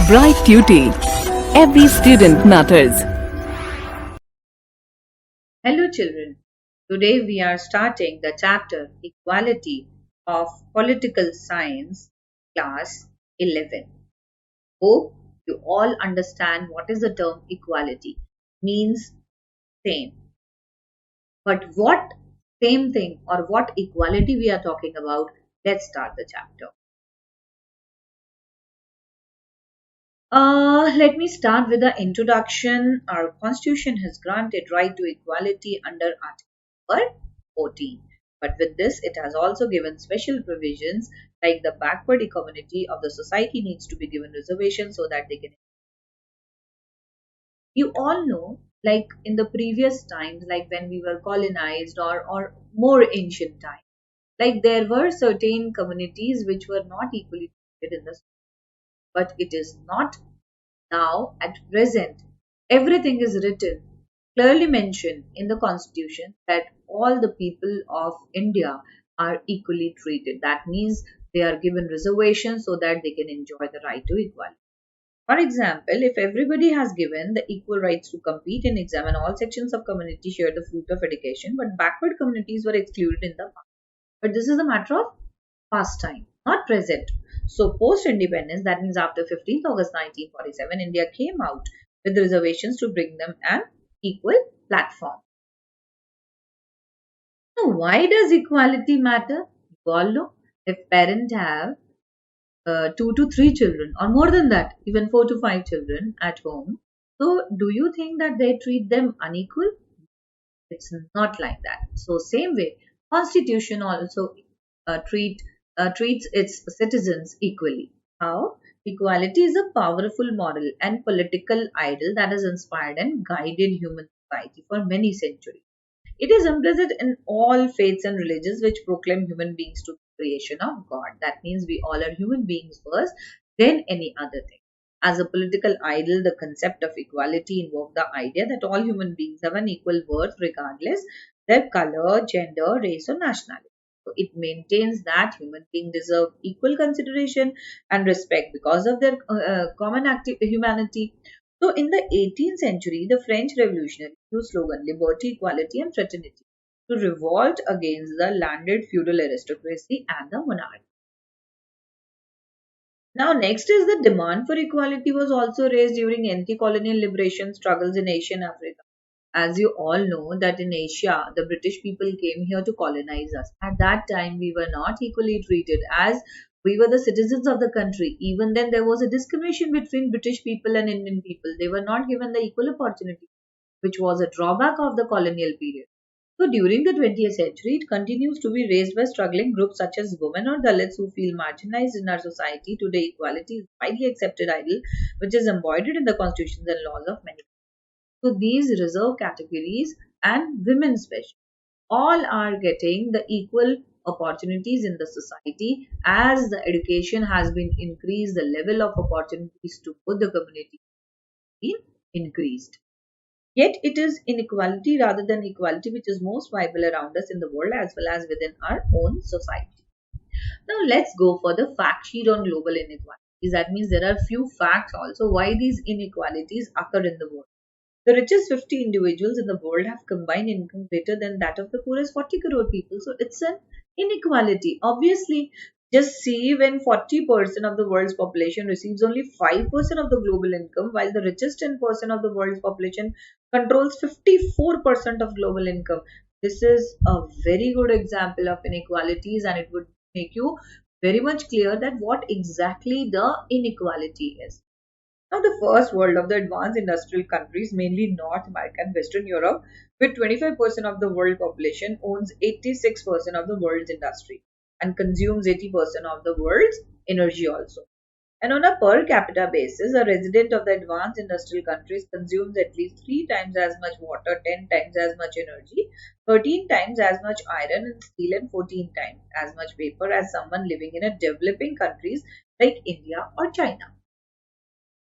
Bright Duty. Every student matters. Hello children, today we are starting the chapter Equality of Political Science, class 11. Hope you all understand what is the term equality. Means same. But what same thing or what equality we are talking about, let's start the chapter. Let me start with the introduction. Our constitution has granted right to equality under Article 14. But with this, it has also given special provisions like the backward community of the society needs to be given reservations so that they can. You all know, like in the previous times, like when we were colonized or more ancient times, like there were certain communities which were not equally treated in the, but it is not now, at present, everything is written, clearly mentioned in the constitution that all the people of India are equally treated. That means they are given reservations so that they can enjoy the right to equality. For example, if everybody has given the equal rights to compete and examine, all sections of community share the fruit of education, but backward communities were excluded in the past. But this is a matter of past time, not present. So post-independence, that means after 15th August 1947, India came out with reservations to bring them an equal platform. Now, why does equality matter? You all know, if parents have 2 to 3 children or more than that, even 4 to 5 children at home, so do you think that they treat them unequal? It's not like that. So same way, Constitution also treats its citizens equally. How? Equality is a powerful moral and political ideal that has inspired and guided human society for many centuries. It is implicit in all faiths and religions which proclaim human beings to the creation of God. That means we all are human beings first, then any other thing. As a political ideal, the concept of equality invoked the idea that all human beings have an equal worth regardless their color, gender, race, or nationality. So it maintains that human beings deserve equal consideration and respect because of their common humanity. So in the 18th century, the French Revolution used slogan liberty, equality, and fraternity to revolt against the landed feudal aristocracy and the monarchy. Now, next is the demand for equality was also raised during anti-colonial liberation struggles in Asia and Africa. As you all know that in Asia, the British people came here to colonize us. At that time, we were not equally treated as we were the citizens of the country. Even then, there was a discrimination between British people and Indian people. They were not given the equal opportunity, which was a drawback of the colonial period. So during the 20th century, it continues to be raised by struggling groups such as women or Dalits who feel marginalized in our society. Today, equality is widely accepted ideal, which is embodied in the constitutions and laws of many. So these reserve categories and women special, all are getting the equal opportunities in the society as the education has been increased, the level of opportunities to both the community been increased. Yet it is inequality rather than equality which is most viable around us in the world as well as within our own society. Now let's go for the fact sheet on global inequalities. That means there are few facts also why these inequalities occur in the world. The richest 50 individuals in the world have combined income greater than that of the poorest 40 crore people. So it's an inequality. Obviously, just see when 40% of the world's population receives only 5% of the global income, while the richest 10% of the world's population controls 54% of global income. This is a very good example of inequalities, and it would make you very much clear that what exactly the inequality is. Now, the first world of the advanced industrial countries, mainly North America and Western Europe, with 25% of the world population, owns 86% of the world's industry and consumes 80% of the world's energy also. And on a per capita basis, a resident of the advanced industrial countries consumes at least 3 times as much water, 10 times as much energy, 13 times as much iron and steel, and 14 times as much paper as someone living in a developing countries like India or China.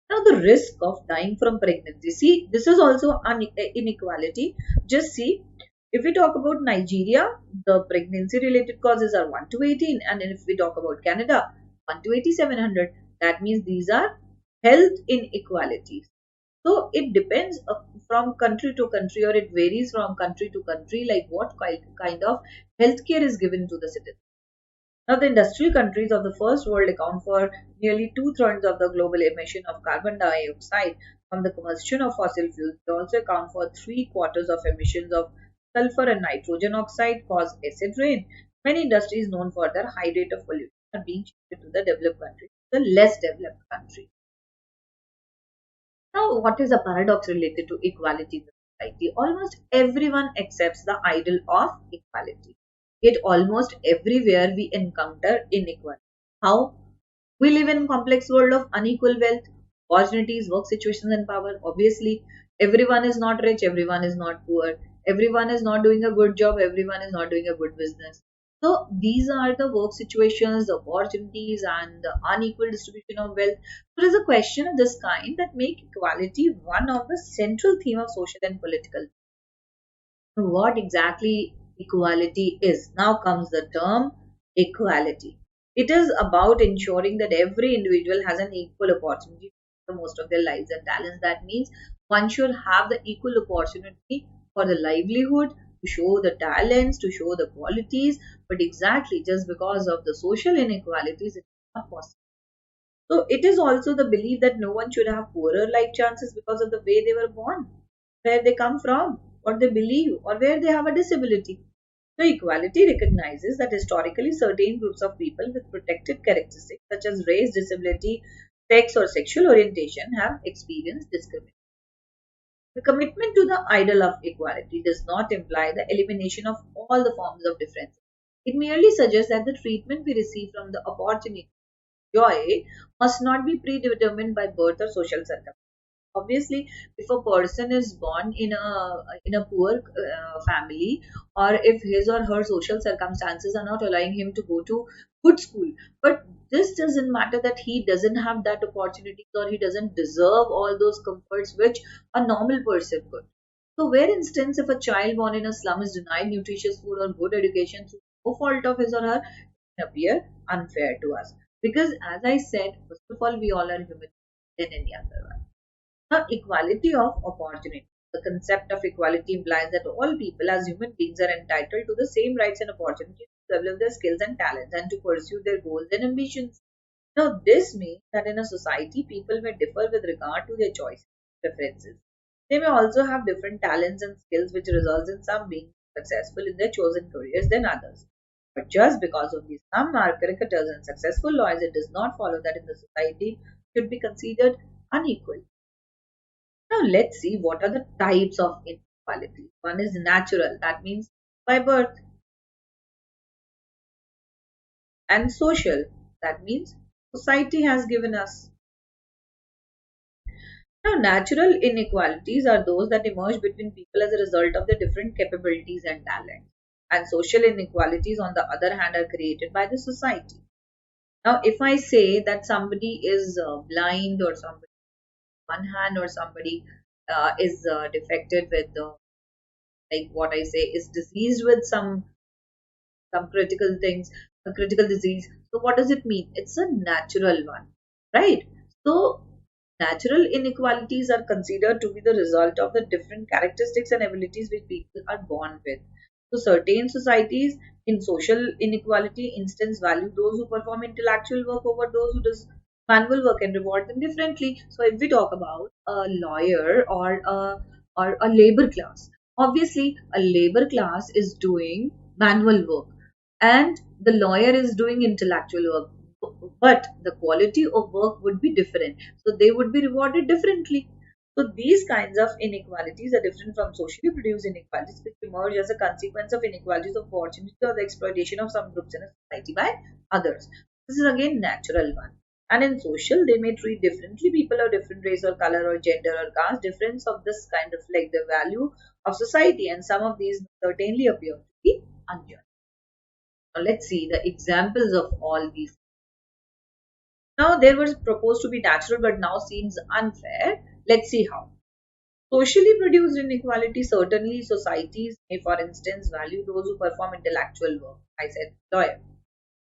Now, the risk of dying from pregnancy. See, this is also an inequality. Just see, if we talk about Nigeria, the pregnancy related causes are 1 to 18. And if we talk about Canada, 1 to 8700. That means these are health inequalities. So it depends from country to country, or it varies from country to country, like what kind of healthcare is given to the citizens. Now, the industrial countries of the first world account for nearly two-thirds of the global emission of carbon dioxide from the combustion of fossil fuels. They also account for three-quarters of emissions of sulfur and nitrogen oxide, cause acid rain. Many industries known for their high rate of pollution are being shifted to the developed countries, the less developed countries. Now, what is a paradox related to equality in the society? Almost everyone accepts the ideal of equality. Yet, almost everywhere we encounter inequality. How? We live in a complex world of unequal wealth, opportunities, work situations, and power. Obviously, everyone is not rich, everyone is not poor, everyone is not doing a good job, everyone is not doing a good business. So, these are the work situations, the opportunities, and the unequal distribution of wealth. So, there is a question of this kind that make equality one of the central theme of social and political. What exactly equality is? Now comes the term equality. It is about ensuring that every individual has an equal opportunity for most of their lives and talents. That means one should have the equal opportunity for the livelihood, to show the talents, to show the qualities. But exactly just because of the social inequalities, it's not possible. So it is also the belief that no one should have poorer life chances because of the way they were born, where they come from, what they believe, or where they have a disability. So equality recognizes that historically certain groups of people with protected characteristics such as race, disability, sex, or sexual orientation have experienced discrimination. The commitment to the ideal of equality does not imply the elimination of all the forms of difference. It merely suggests that the treatment we receive from the opportunity joy must not be predetermined by birth or social circumstances. Obviously, if a person is born in a poor family, or if his or her social circumstances are not allowing him to go to good school, but this doesn't matter that he doesn't have that opportunity, or he doesn't deserve all those comforts which a normal person could. So, where instance, if a child born in a slum is denied nutritious food or good education through no fault of his or her, it appear unfair to us. Because, as I said, first of all, we all are human than any other one. Now, equality of opportunity. The concept of equality implies that all people as human beings are entitled to the same rights and opportunities to develop their skills and talents and to pursue their goals and ambitions. Now, this means that in a society, people may differ with regard to their choices, preferences. They may also have different talents and skills, which results in some being successful in their chosen careers than others. But just because of these some are caricatures and successful laws, it does not follow that in the society should be considered unequal. Now let's see what are the types of inequality. One is natural, that means by birth, and social, that means society has given us. Now, natural inequalities are those that emerge between people as a result of their different capabilities and talents. And social inequalities, on the other hand, are created by the society. Now, if I say that somebody is blind, or somebody one hand, or somebody is defected with like what I say is diseased with some critical things, a critical disease. So what does it mean? It's a natural one, right? So natural inequalities are considered to be the result of the different characteristics and abilities which people are born with. So certain societies in social inequality instance value those who perform intellectual work over those who does manual work and reward them differently. So if we talk about a lawyer or a labor class, obviously a labor class is doing manual work and the lawyer is doing intellectual work, but the quality of work would be different, so they would be rewarded differently. So these kinds of inequalities are different from socially produced inequalities which emerge as a consequence of inequalities of opportunity or the exploitation of some groups in a society by others. This is again natural one. And in social, they may treat differently people of different race or color or gender or caste. Difference of this kind reflect the value of society, and some of these certainly appear to be unjust. Now let's see the examples of all these. Now there was proposed to be natural but now seems unfair. Let's see how. Socially produced inequality, certainly societies may for instance value those who perform intellectual work. I said lawyer.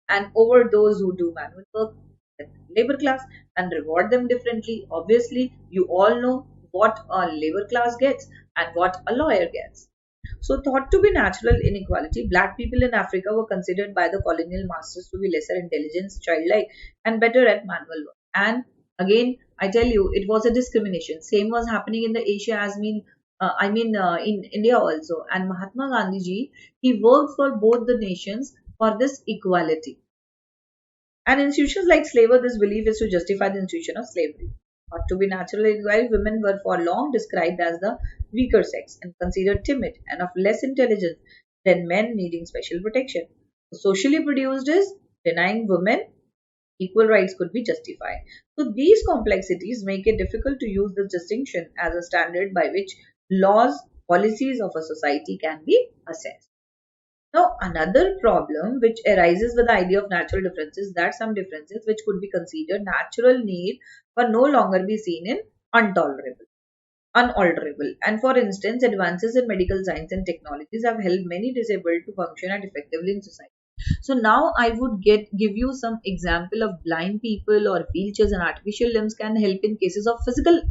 And over those who do manual work. labor class and reward them differently. Obviously, you all know what a labor class gets and what a lawyer gets. So, thought to be natural inequality, black people in Africa were considered by the colonial masters to be lesser intelligent, childlike, and better at manual work. And again, I tell you, it was a discrimination. Same was happening in the Asia as in India also. And Mahatma Gandhi ji, he worked for both the nations for this equality. And institutions like slavery, this belief is to justify the institution of slavery. Thought to be natural equality, women were for long described as the weaker sex and considered timid and of less intelligence than men needing special protection. Socially produced is denying women equal rights could be justified. So these complexities make it difficult to use this distinction as a standard by which laws, policies of a society can be assessed. Now, another problem which arises with the idea of natural differences is that some differences which could be considered natural need will no longer be seen in intolerable, unalterable. And for instance, advances in medical science and technologies have helped many disabled to function and effectively in society. So now I would give you some example of blind people or wheelchairs and artificial limbs can help in cases of physical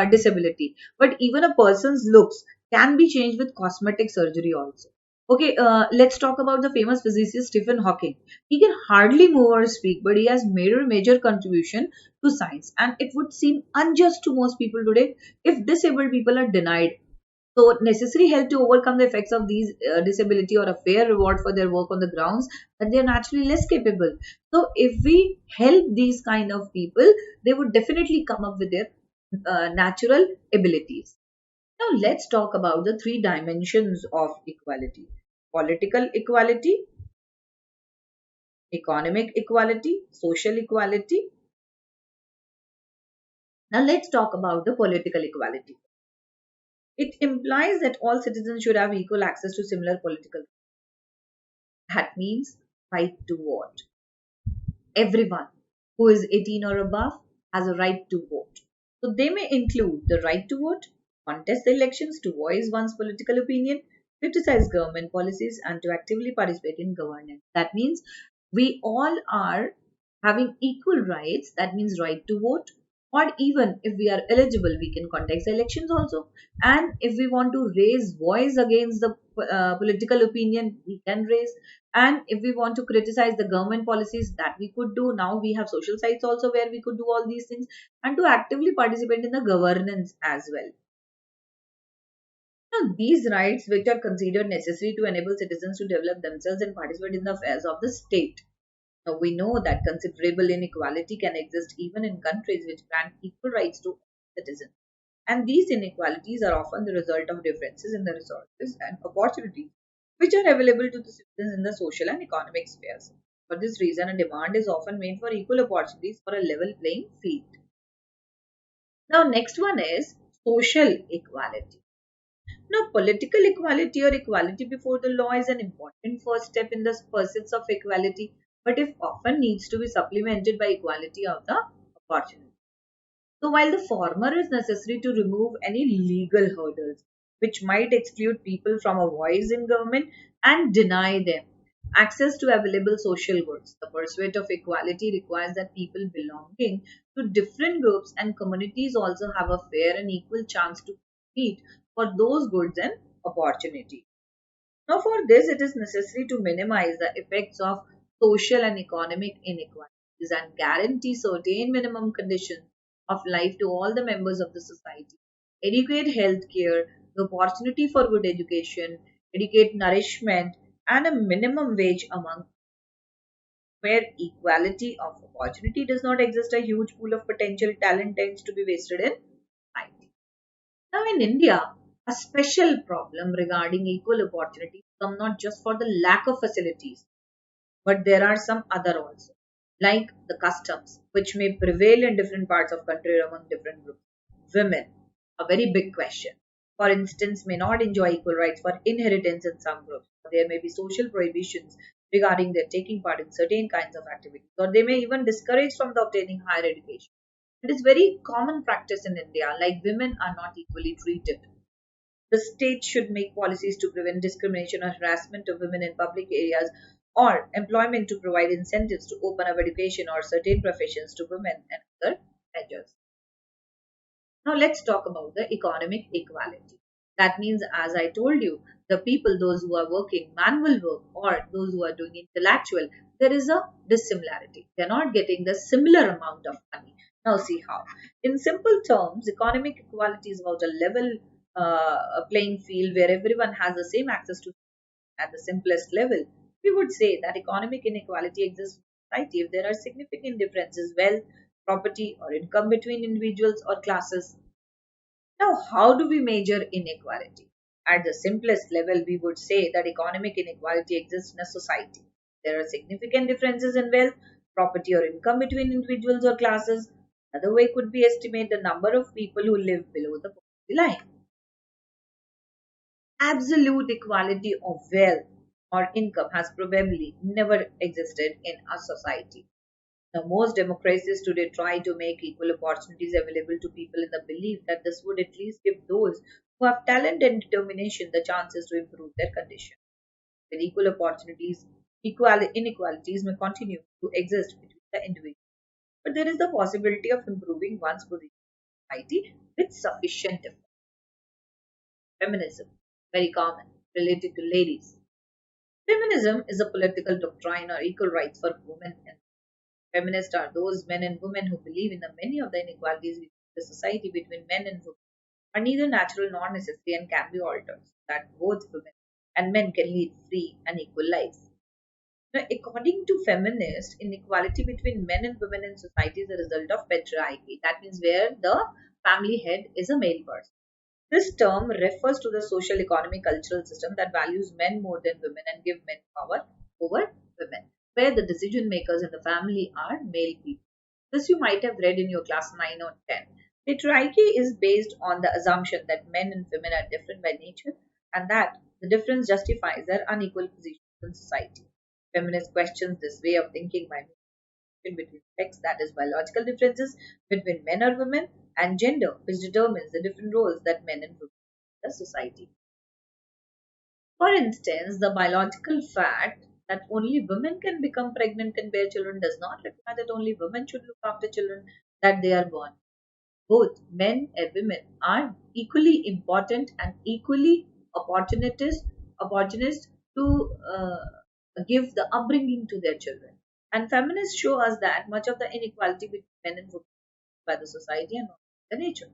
disability. But even a person's looks can be changed with cosmetic surgery also. Okay, let's talk about the famous physicist Stephen Hawking. He can hardly move or speak, but he has made a major contribution to science. And it would seem unjust to most people today if disabled people are denied so necessary help to overcome the effects of these disability or a fair reward for their work on the grounds that they are naturally less capable. So if we help these kind of people, they would definitely come up with their natural abilities. Now let's talk about the three dimensions of equality: political equality, economic equality, social equality. Now let's talk about the political equality. It implies that all citizens should have equal access to similar political. That means right to vote. Everyone who is 18 or above has a right to vote. So they may include the right to vote, contest the elections, to voice one's political opinion, criticize government policies, and to actively participate in governance. That means we all are having equal rights. That means right to vote, or even if we are eligible, we can contest the elections also. And if we want to raise voice against the political opinion, we can raise. And if we want to criticize the government policies, that we could do. Now we have social sites also where we could do all these things and to actively participate in the governance as well. Now, these rights, which are considered necessary to enable citizens to develop themselves and participate in the affairs of the state. Now, we know that considerable inequality can exist even in countries which grant equal rights to citizens. And these inequalities are often the result of differences in the resources and opportunities which are available to the citizens in the social and economic spheres. For this reason, a demand is often made for equal opportunities for a level playing field. Now, next one is social equality. Now, political equality or equality before the law is an important first step in the pursuit of equality, but it often needs to be supplemented by equality of the opportunity. So, while the former is necessary to remove any legal hurdles which might exclude people from a voice in government and deny them access to available social goods, the pursuit of equality requires that people belonging to different groups and communities also have a fair and equal chance to compete for those goods and opportunities. Now, for this, it is necessary to minimize the effects of social and economic inequalities and guarantee certain minimum conditions of life to all the members of the society. Adequate health care, the opportunity for good education, adequate nourishment, and a minimum wage among where equality of opportunity does not exist, a huge pool of potential talent tends to be wasted in IT. Now, in India, a special problem regarding equal opportunity come not just for the lack of facilities, but there are some other also, like the customs, which may prevail in different parts of country among different groups. Women, a very big question. For instance, may not enjoy equal rights for inheritance in some groups. There may be social prohibitions regarding their taking part in certain kinds of activities, or they may even discourage from the obtaining higher education. It is very common practice in India, like women are not equally treated. The state should make policies to prevent discrimination or harassment of women in public areas or employment to provide incentives to open up education or certain professions to women and other measures. Now let's talk about the economic equality. That means, as I told you, the people, those who are working manual work or those who are doing intellectual, there is a dissimilarity. They are not getting the similar amount of money. Now see how. In simple terms, economic equality is about a level a playing field where everyone has the same access to at the simplest level. We would say that economic inequality exists in society if there are significant differences, wealth, property, or income between individuals or classes. Now, how do we measure inequality? At the simplest level, we would say that economic inequality exists in a society. There are significant differences in wealth, property, or income between individuals or classes. Another way could be estimate the number of people who live below the poverty line. Absolute equality of wealth or income has probably never existed in a society. Now, most democracies today try to make equal opportunities available to people in the belief that this would at least give those who have talent and determination the chances to improve their condition. With equal opportunities, inequalities may continue to exist between the individuals, but there is the possibility of improving one's position in society with sufficient effort. Feminism, very common, related to ladies. Feminism is a political doctrine or equal rights for women and feminists are those men and women who believe in the many of the inequalities in the society between men and women are neither natural nor necessary and can be altered, so that both women and men can lead free and equal lives. Now, according to feminists, inequality between men and women in society is a result of patriarchy. That means where the family head is a male person. This term refers to the social, economic, cultural system that values men more than women and give men power over women, where the decision makers in the family are male people. This you might have read in your class 9 or 10. Patriarchy is based on the assumption that men and women are different by nature and that the difference justifies their unequal positions in society. Feminist questions this way of thinking by between sex, that is, biological differences between men or women, and gender, which determines the different roles that men and women in the society. For instance, the biological fact that only women can become pregnant and bear children does not require that only women should look after children that they are born. Both men and women are equally important and equally opportunist to give the upbringing to their children. And feminists show us that much of the inequality between men and women is by the society and not the nature.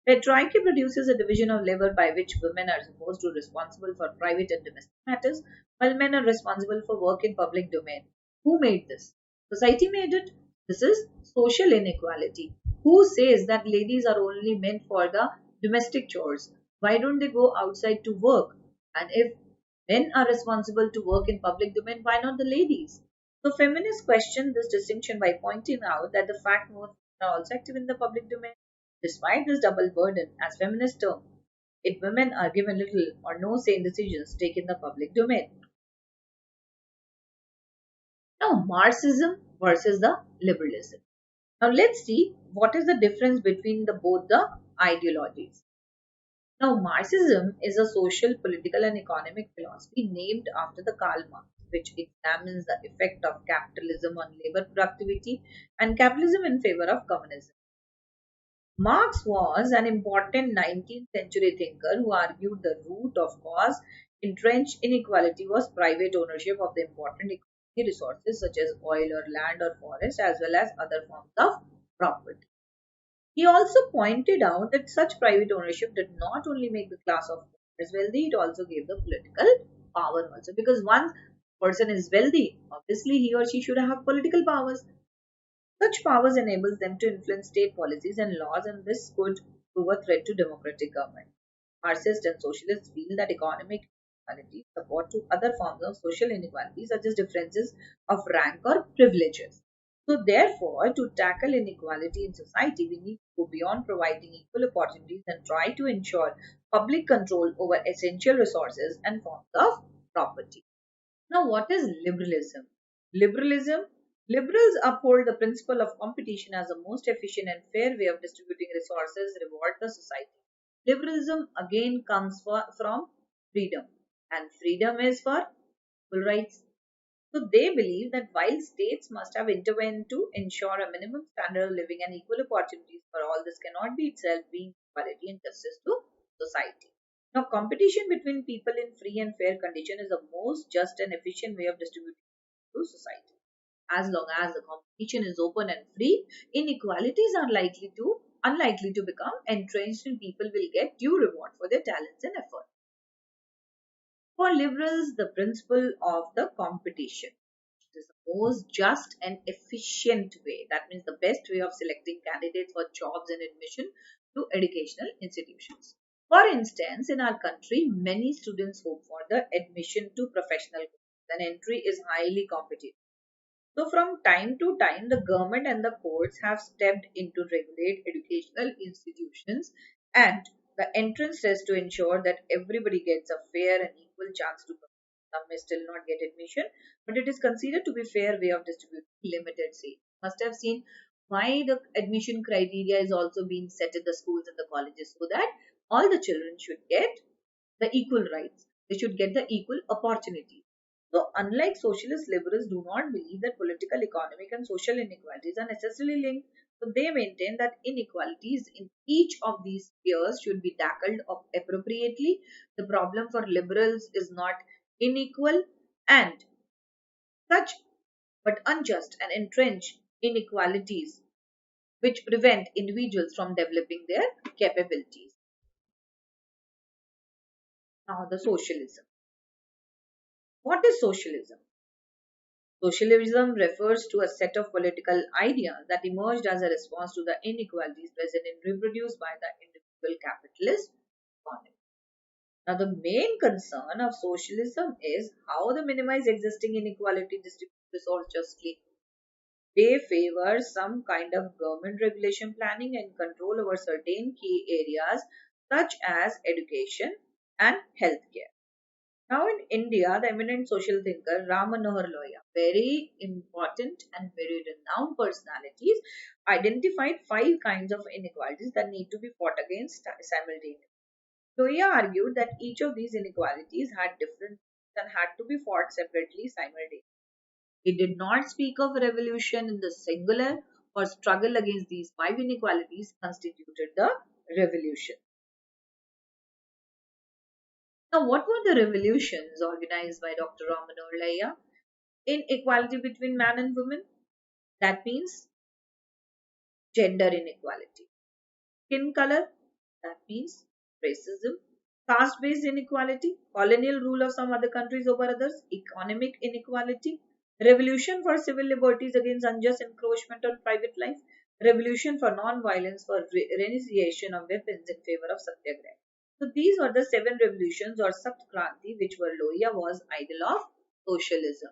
Patriarchy produces a division of labor by which women are supposed to be responsible for private and domestic matters, while men are responsible for work in public domain. Who made this? Society made it. This is social inequality. Who says that ladies are only meant for the domestic chores? Why don't they go outside to work? And if men are responsible to work in public domain, why not the ladies? So feminists question this distinction by pointing out that the fact most women are also active in the public domain. Despite this double burden, as feminists term it, women are given little or no say in decisions taken in the public domain. Now, Marxism versus the liberalism. Now, let's see what is the difference between both the ideologies. Now, Marxism is a social, political, and economic philosophy named after the Karl Marx, which examines the effect of capitalism on labor productivity and capitalism in favor of communism. Marx was an important 19th century thinker who argued the root of cause entrenched inequality was private ownership of the important economic resources such as oil or land or forest as well as other forms of property. He also pointed out that such private ownership did not only make the class of owners wealthy, it also gave the political power also. Because once person is wealthy, obviously he or she should have political powers. Such powers enables them to influence state policies and laws, and this could prove a threat to democratic government. Marxists and socialists feel that economic inequality support to other forms of social inequality, such as differences of rank or privileges. So, therefore, to tackle inequality in society, we need to go beyond providing equal opportunities and try to ensure public control over essential resources and forms of property. Now, what is liberalism? Liberalism Liberals uphold the principle of competition as the most efficient and fair way of distributing resources, reward the society. Liberalism again comes from freedom, and freedom is for equal rights. So they believe that while states must have intervened to ensure a minimum standard of living and equal opportunities for all, this cannot be itself bring equality and justice to society. Now, competition between people in free and fair condition is the most just and efficient way of distributing to society. As long as the competition is open and free, inequalities are unlikely to become entrenched and people will get due reward for their talents and effort. For liberals, the principle of the competition is the most just and efficient way. That means the best way of selecting candidates for jobs and admission to educational institutions. For instance, in our country, many students hope for the admission to professional courses and entry is highly competitive. So, from time to time, the government and the courts have stepped in to regulate educational institutions and the entrance test to ensure that everybody gets a fair and equal chance to perform. Some may still not get admission, but it is considered to be fair way of distributing limited seats. Must have seen why the admission criteria is also being set in the schools and the colleges so that all the children should get the equal rights. They should get the equal opportunity. So, unlike socialist liberals, do not believe that political, economic, and social inequalities are necessarily linked. So, they maintain that inequalities in each of these spheres should be tackled appropriately. The problem for liberals is not unequal and such, but unjust and entrenched inequalities which prevent individuals from developing their capabilities. Now, the socialism. What is socialism? Socialism refers to a set of political ideas that emerged as a response to the inequalities present and reproduced by the individual capitalist economy. Now, the main concern of socialism is how to minimize existing inequality, distribute resources justly. They favor some kind of government regulation planning and control over certain key areas such as education and healthcare. Now in India, the eminent social thinker Ram Manohar Lohia, very important and very renowned personalities, identified five kinds of inequalities that need to be fought against simultaneously. Lohia argued that each of these inequalities had different and had to be fought separately simultaneously. He did not speak of revolution in the singular or struggle against these five inequalities constituted the revolution. Now, what were the revolutions organized by Dr. Ram Manohar Lohia? Inequality between man and woman, that means gender inequality. Skin color, that means racism. Caste based inequality, colonial rule of some other countries over others, economic inequality. Revolution for civil liberties against unjust encroachment on private life. Revolution for non-violence for renunciation of weapons in favor of satyagraha. So these were the seven revolutions or Sapt Kranti which were Lohia was idol of socialism.